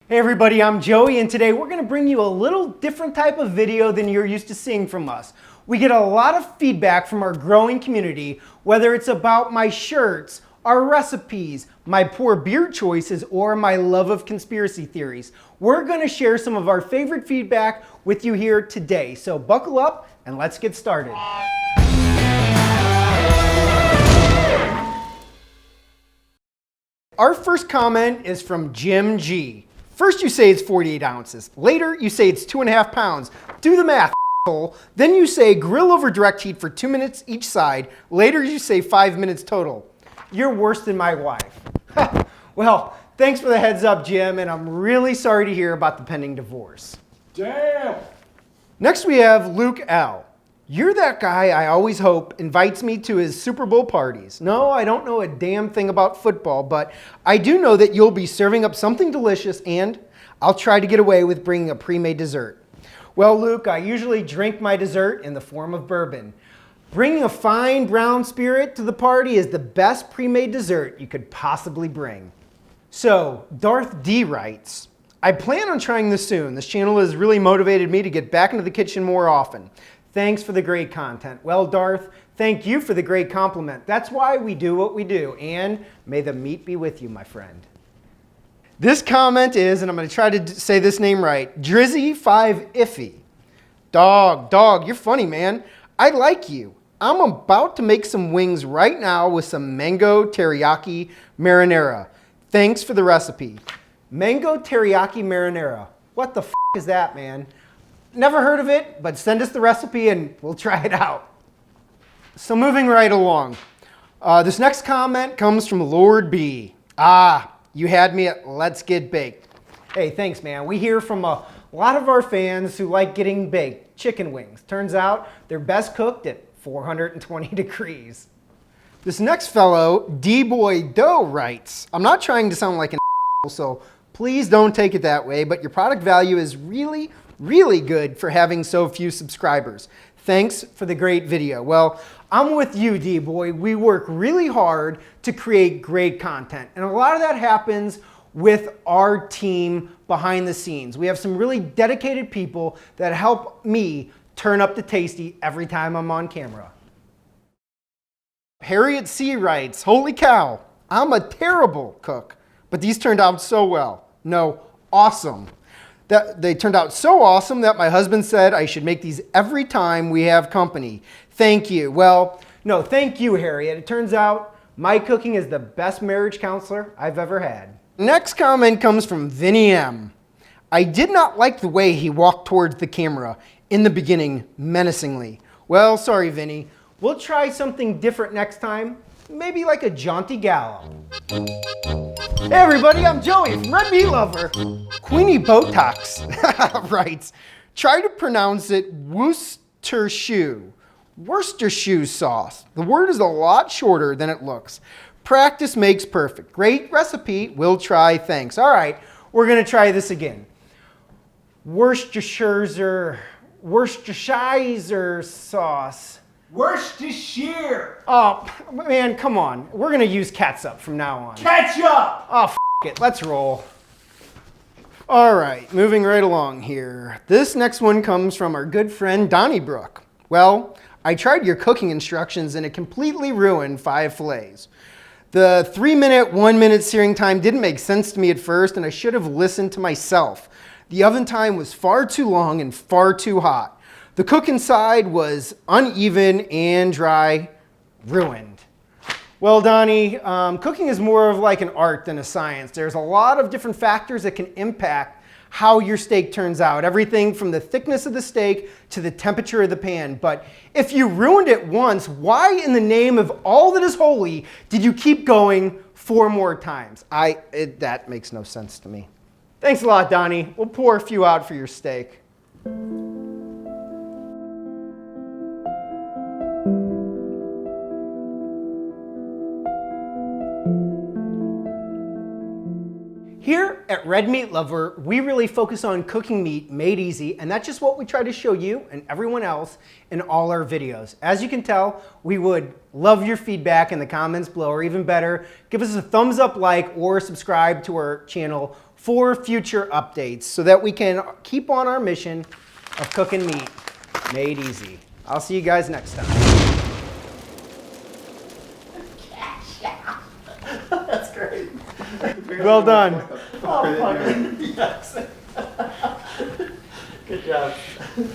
Hey everybody, I'm Joey, and today we're going to bring you a little different type of video than you're used to seeing from us. We get a lot of feedback from our growing community, whether it's about my shirts, our recipes, my poor beer choices, or my love of conspiracy theories. We're going to share some of our favorite feedback with you here today. So buckle up and let's get started. Our first comment is from Jim G. First you say it's 48 ounces. Later you say it's 2.5 pounds. Do the math, asshole. Then you say grill over direct heat for 2 minutes each side. Later you say 5 minutes total. You're worse than my wife. Well, thanks for the heads up, Jim, and I'm really sorry to hear about the pending divorce. Damn! Next we have Luke L. You're that guy I always hope invites me to his Super Bowl parties. No, I don't know a damn thing about football, but I do know that you'll be serving up something delicious, and I'll try to get away with bringing a pre-made dessert. Well, Luke, I usually drink my dessert in the form of bourbon. Bringing a fine brown spirit to the party is the best pre-made dessert you could possibly bring. So, Darth D writes, I plan on trying this soon. This channel has really motivated me to get back into the kitchen more often. Thanks for the great content. Well, Darth, thank you for the great compliment. That's why we do what we do, and may the meat be with you, my friend. This comment is, and I'm going to try to say this name right, Drizzy 5 Iffy. Dog, you're funny, man. I like you. I'm about to make some wings right now with some mango teriyaki marinara. Thanks for the recipe. Mango teriyaki marinara. What the f is that, man? Never heard of it, but send us the recipe and we'll try it out. So moving right along. This next comment comes from Lord B. You had me at Let's Get Baked. Hey, thanks, man. We hear from a lot of our fans who like getting baked chicken wings. Turns out they're best cooked at 420 degrees. This next fellow, Deeboy Doe, writes, I'm not trying to sound like an asshole, so please don't take it that way, but your product value is really good for having so few subscribers. Thanks for the great video. Well, I'm with you, D-Boy. We work really hard to create great content, and a lot of that happens with our team behind the scenes. We have some really dedicated people that help me turn up the tasty every time I'm on camera. Harriette C writes, holy cow, I'm a terrible cook, but these turned out so well. No, awesome. They turned out so awesome that my husband said I should make these every time we have company. Thank you. Well, no, thank you, Harriette. It turns out my cooking is the best marriage counselor I've ever had. Next comment comes from Vinnie M. I did not like the way he walked towards the camera in the beginning menacingly. Well, sorry, Vinnie. We'll try something different next time. Maybe like a jaunty gallo. Hey everybody, I'm Joey from Red Meat Lover. Queenie Botox writes, try to pronounce it Worcestershire sauce. The word is a lot shorter than it looks. Practice makes perfect. Great recipe, we'll try, thanks. All right, we're gonna try this again. Worcestershire sauce. Worcestershire! Oh, man, come on. We're going to use catsup from now on. Ketchup! Oh, f it. Let's roll. All right, moving right along here. This next one comes from our good friend Donnybrook. Well, I tried your cooking instructions and it completely ruined 5 fillets. The 3-minute, 1-minute searing time didn't make sense to me at first, and I should have listened to myself. The oven time was far too long and far too hot. The cook inside was uneven and dry, ruined. Well, Donnie, cooking is more of like an art than a science. There's a lot of different factors that can impact how your steak turns out. Everything from the thickness of the steak to the temperature of the pan. But if you ruined it once, why in the name of all that is holy did you keep going 4 more times? That makes no sense to me. Thanks a lot, Donnie. We'll pour a few out for your steak. Here at Red Meat Lover, we really focus on cooking meat made easy, and that's just what we try to show you and everyone else in all our videos. As you can tell, we would love your feedback in the comments below, or even better, give us a thumbs up, like, or subscribe to our channel for future updates so that we can keep on our mission of cooking meat made easy. I'll see you guys next time. That's great. Well done. Oh, fuck. Yes. Good job.